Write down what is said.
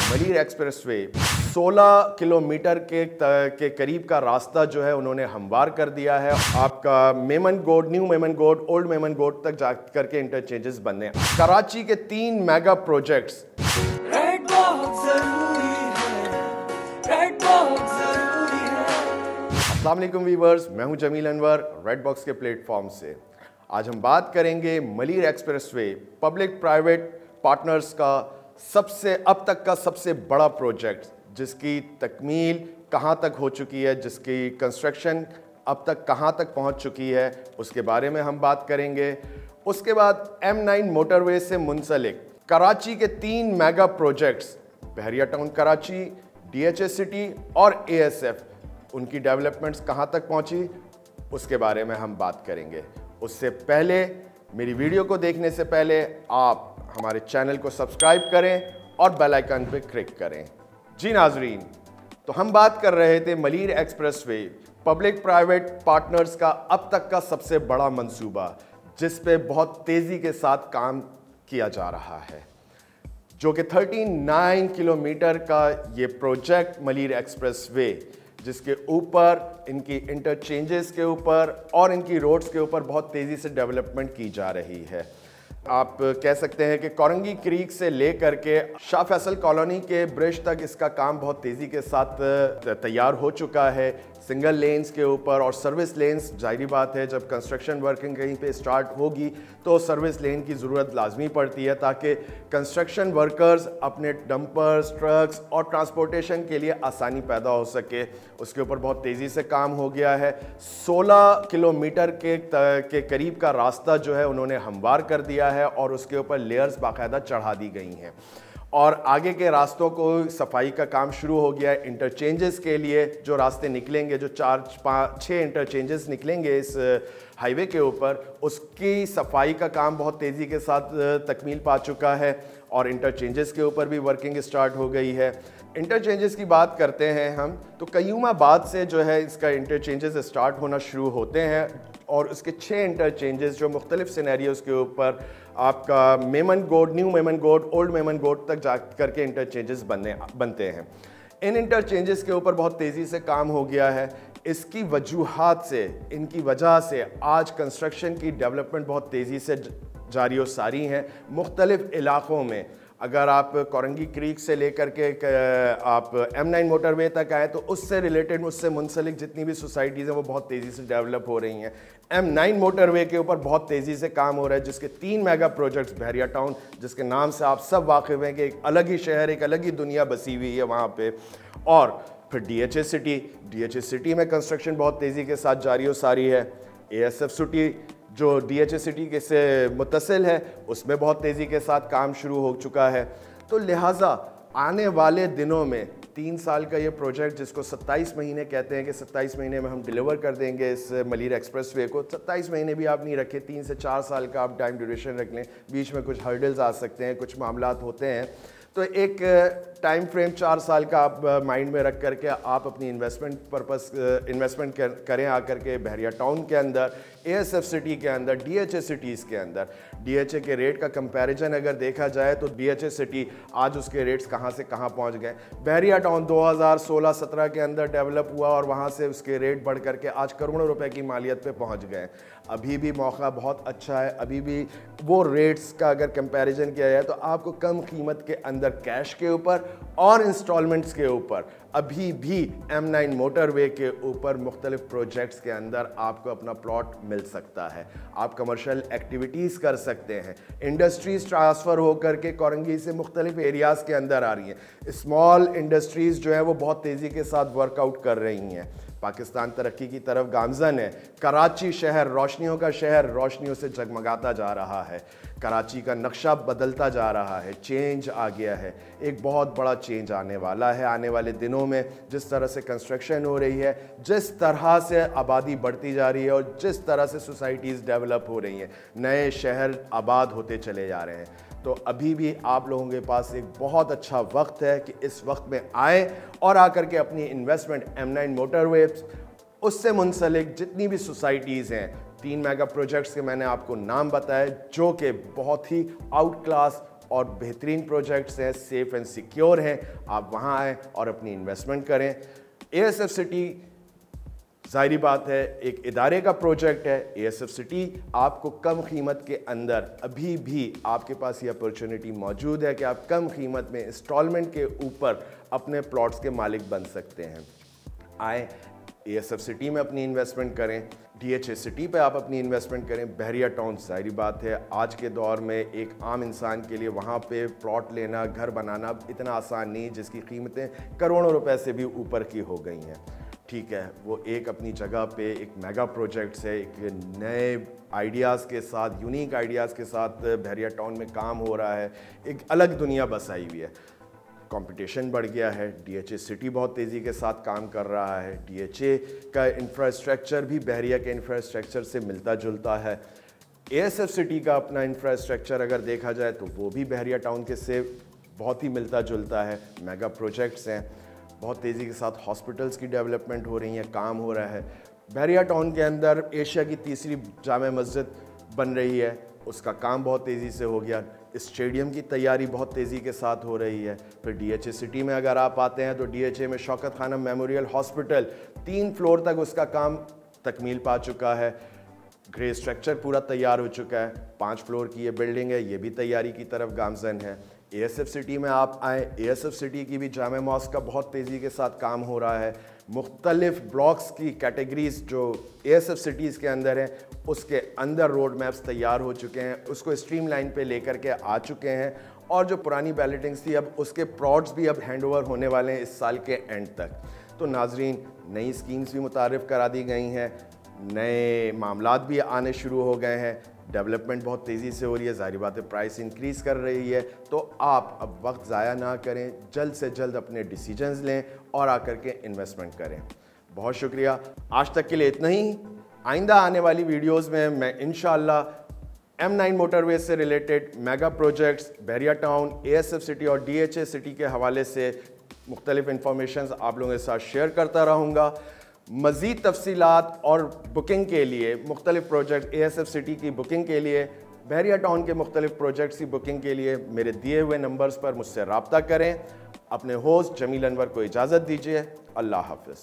Malir expressway 16 kilometre के करीब का रास्ता जो है उन्होंने हमवार कर दिया है। आपका मेमन गोड, न्यू मेमन गोड, ओल्ड मेमन गोड तक जा करके इंटरचेंजेस बनने। कराची के 3 मेगा प्रोजेक्ट्स। अस्सलाम वालेकुम वीवर्स, मैं हूं जमील अनवर रेड बॉक्स के प्लेटफॉर्म से। आज हम बात करेंगे Malir expressway public private partners का अब तक का सबसे बड़ा प्रोजेक्ट, जिसकी तकमील कहां तक हो चुकी है, जिसकी कंस्ट्रक्शन अब तक कहां तक पहुंच चुकी है, उसके बारे में हम बात करेंगे। उसके बाद M9 मोटरवे से मुंसलिक कराची के 3 मेगा प्रोजेक्ट्स, बहरिया टाउन कराची, DHA सिटी और ASF, उनकी डेवलपमेंट्स कहां तक पहुंची, उसके बारे में हम बात करेंगे। उससे पहले, मेरी वीडियो को देखने से पहले आप हमारे चैनल को सब्सक्राइब करें और बेल आइकन पे क्लिक करें। जी नाजरीन, तो हम बात कर रहे थे Malir expressway public private partners का अब तक का सबसे बड़ा मंसूबा, जिस पे बहुत तेज़ी के साथ काम किया जा रहा है, जो कि 39 किलोमीटर का ये प्रोजेक्ट मलीर एक्सप्रेसवे, जिसके ऊपर इनकी इंटरचेंजेस के ऊपर और इनकी रोड्स के ऊपर बहुत तेज़ी से डेवलपमेंट की जा रही है। आप कह सकते हैं कि कोरंगी क्रीक से लेकर के शाह फैसल कॉलोनी के ब्रिज तक इसका काम बहुत तेज़ी के साथ तैयार हो चुका है। सिंगल लेन्स के ऊपर और सर्विस लेन्स, जाहिर बात है जब कंस्ट्रक्शन वर्किंग कहीं पे स्टार्ट होगी तो सर्विस लेन की ज़रूरत लाजमी पड़ती है, ताकि कंस्ट्रक्शन वर्कर्स अपने डंपर्स, ट्रक्स और ट्रांसपोर्टेशन के लिए आसानी पैदा हो सके। उसके ऊपर बहुत तेज़ी से काम हो गया है। 16 किलोमीटर के करीब का रास्ता जो है उन्होंने हमवार कर दिया है और उसके ऊपर लेयर्स बाकायदा चढ़ा दी गई हैं और आगे के रास्तों को सफाई का काम शुरू हो गया है। इंटरचेंजेस के लिए जो रास्ते निकलेंगे, जो 4-5-6 इंटरचेंजेस निकलेंगे इस हाईवे के ऊपर, उसकी सफाई का काम बहुत तेज़ी के साथ तकमील पा चुका है और इंटरचेंजेस के ऊपर भी वर्किंग स्टार्ट हो गई है। इंटरचेंजेस की बात करते हैं हम, तो कयूमाबाद से जो है इसका इंटरचेंजेस स्टार्ट होना शुरू होते हैं और उसके 6 इंटरचेंजेस जो मुख्तलिफ सिनेरियोज़ के ऊपर आपका मेमन गोड, न्यू मेमन गोड, ओल्ड मेमन गोड तक जा करके इंटरचेंजेस बनते हैं। इन इंटरचेंजेस के ऊपर बहुत तेज़ी से काम हो गया है। इसकी वजूहात से, इनकी वजह से आज कंस्ट्रक्शन की डेवलपमेंट बहुत तेज़ी से जारी और सारी है मुख्तलिफ इलाक़ों में। अगर आप कोरंगी क्रीक से लेकर के आप M9 मोटरवे तक आए तो उससे रिलेटेड, उससे मुंसलिक जितनी भी सोसाइटीज़ हैं वो बहुत तेज़ी से डेवलप हो रही हैं। M9 मोटरवे के ऊपर बहुत तेज़ी से काम हो रहा है, जिसके 3 मेगा प्रोजेक्ट्स, बहरिया टाउन, जिसके नाम से आप सब वाकिफ़ हैं कि एक अलग ही शहर, एक अलग ही दुनिया बसी हुई है वहाँ पे। और फिर DHA सिटी में कंस्ट्रक्शन बहुत तेज़ी के साथ जारी और सारी है। ASF सिटी जो DHA सिटी के से मुत्तसिल है, उसमें बहुत तेज़ी के साथ काम शुरू हो चुका है। तो लिहाजा आने वाले दिनों में 3 साल का ये प्रोजेक्ट, जिसको 27 महीने कहते हैं कि 27 महीने में हम डिलीवर कर देंगे इस मलीर एक्सप्रेसवे को, 27 महीने भी आप नहीं रखें, 3 से 4 साल का आप टाइम ड्यूरेशन रख लें। बीच में कुछ हर्डल्स आ सकते हैं, कुछ मामलात होते हैं, तो एक टाइम फ्रेम 4 साल का आप माइंड में रख करके आप अपनी इन्वेस्टमेंट करें आकर के बहरिया टाउन के अंदर, ASF सिटी के अंदर, DHA सिटीज़ के अंदर। DHA के रेट का कंपैरिजन अगर देखा जाए तो DHA सिटी आज उसके रेट्स कहां से कहां पहुंच गए। बहरिया टाउन 2016-17 के अंदर डेवलप हुआ और वहां से उसके रेट बढ़ करके आज करोड़ों रुपए की मालियत पे पहुंच गए। अभी भी मौका बहुत अच्छा है, अभी भी वो रेट्स का अगर कंपैरिजन किया जाए तो आपको कम कीमत के अंदर कैश के ऊपर और इंस्टॉलमेंट्स के ऊपर अभी भी M9 मोटरवे के ऊपर मुख्तलिफ प्रोजेक्ट्स के अंदर आपको अपना प्लॉट मिल सकता है। आप कमर्शियल एक्टिविटीज़ कर सकते हैं। इंडस्ट्रीज़ ट्रांसफ़र होकर के कोरंगी से मुख्तलिफ एरियाज़ के अंदर आ रही हैं। स्मॉल इंडस्ट्रीज़ जो है वो बहुत तेज़ी के साथ वर्कआउट कर रही हैं। पाकिस्तान तरक्की की तरफ गामज़न है। कराची शहर, रोशनियों का शहर, रोशनियों से जगमगाता जा रहा है। कराची का नक्शा बदलता जा रहा है, चेंज आ गया है। एक बहुत बड़ा चेंज आने वाला है आने वाले दिनों में। जिस तरह से कंस्ट्रक्शन हो रही है, जिस तरह से आबादी बढ़ती जा रही है और जिस तरह से सोसाइटीज़ डेवलप हो रही हैं, नए शहर आबाद होते चले जा रहे हैं, तो अभी भी आप लोगों के पास एक बहुत अच्छा वक्त है कि इस वक्त में आए और आकर के अपनी इन्वेस्टमेंट M9 मोटरवे, उससे मुंसलिक जितनी भी सोसाइटीज़ हैं, 3 मेगा प्रोजेक्ट्स के मैंने आपको नाम बताए, जो कि बहुत ही आउट क्लास और बेहतरीन प्रोजेक्ट्स हैं, सेफ एंड सिक्योर हैं। आप वहाँ आएँ और अपनी इन्वेस्टमेंट करें। ASF सिटी ज़ाहिरी बात है एक इदारे का प्रोजेक्ट है। ASF सिटी आपको कम कीमत के अंदर अभी भी आपके पास ये अपॉर्चुनिटी मौजूद है कि आप कम कीमत में इंस्टॉलमेंट के ऊपर अपने प्लॉट्स के मालिक बन सकते हैं। आए ASF सिटी में अपनी इन्वेस्टमेंट करें, DHA सिटी पे आप अपनी इन्वेस्टमेंट करें। बहरिया टाउन ज़ाहिरी बात है आज के दौर में एक आम इंसान के लिए वहाँ पे प्लॉट लेना, घर बनाना इतना आसान नहीं, जिसकी कीमतें करोड़ों रुपए से भी ऊपर की हो गई हैं। ठीक है, वो एक अपनी जगह पे एक मेगा प्रोजेक्ट्स है, एक नए आइडियाज़ के साथ, यूनिक आइडियाज़ के साथ बहरिया टाउन में काम हो रहा है। एक अलग दुनिया बसाई हुई है। कंपटीशन बढ़ गया है। DHA सिटी बहुत तेज़ी के साथ काम कर रहा है। DHA का इंफ्रास्ट्रक्चर भी बहरिया के इंफ्रास्ट्रक्चर से मिलता जुलता है। ASF सिटी का अपना इंफ्रास्ट्रक्चर अगर देखा जाए तो वो भी बहरिया टाउन के से बहुत ही मिलता जुलता है। मेगा प्रोजेक्ट्स हैं, बहुत तेज़ी के साथ हॉस्पिटल्स की डेवलपमेंट हो रही है, काम हो रहा है। बहरिया टाउन के अंदर एशिया की तीसरी जामे मस्जिद बन रही है, उसका काम बहुत तेज़ी से हो गया। स्टेडियम की तैयारी बहुत तेज़ी के साथ हो रही है। फिर DHA सिटी में अगर आप आते हैं तो DHA में Shaukat Khanum memorial hospital 3 floor तक उसका काम तकमील पा चुका है। ग्रे स्ट्रक्चर पूरा तैयार हो चुका है। 5 फ्लोर की ये बिल्डिंग है, ये भी तैयारी की तरफ गामजन है। ASF सिटी में आप आएँ, ASF सिटी की भी जामे मॉस्क का बहुत तेज़ी के साथ काम हो रहा है। मुख्तलिफ ब्लॉक्स की कैटेगरीज जो ASF सिटीज़ के अंदर हैं, उसके अंदर रोड मैप्स तैयार हो चुके हैं, उसको स्ट्रीम लाइन पर लेकर के आ चुके हैं। और जो पुरानी बैलेटिंग्स थी, अब उसके प्लॉट्स भी अब हैंड ओवर होने वाले हैं इस साल के एंड तक। तो नाजरीन, नई स्कीम्स भी मुतारिफ़ करा दी गई हैं, नए मामलात भी आने शुरू हो गए हैं, डेवलपमेंट बहुत तेज़ी से हो रही है। ज़ाहिर बात है प्राइस इंक्रीज़ कर रही है। तो आप अब वक्त ज़ाया ना करें, जल्द से जल्द अपने डिसीजंस लें और आकर के इन्वेस्टमेंट करें। बहुत शुक्रिया। आज तक के लिए इतना ही। आइंदा आने वाली वीडियोज़ में मैं इंशाअल्लाह M9 मोटरवे से रिलेटेड मेगा प्रोजेक्ट्स, बहरिया टाउन, ASF सिटी और DHA सिटी के हवाले से मुख्तलिफ इंफॉर्मेशन आप लोगों के साथ शेयर करता रहूँगा। मज़ीद तफसीलात और बुकिंग के लिए, मुख्तलिफ प्रोजेक्ट ASF सिटी की बुकिंग के लिए, बहरिया टाउन के मुख्तलिफ प्रोजेक्ट्स की बुकिंग के लिए मेरे दिए हुए नंबर्स पर मुझसे रब्ता करें। अपने होस्ट जमील अनवर को इजाज़त दीजिए। अल्लाह हाफ़िज़।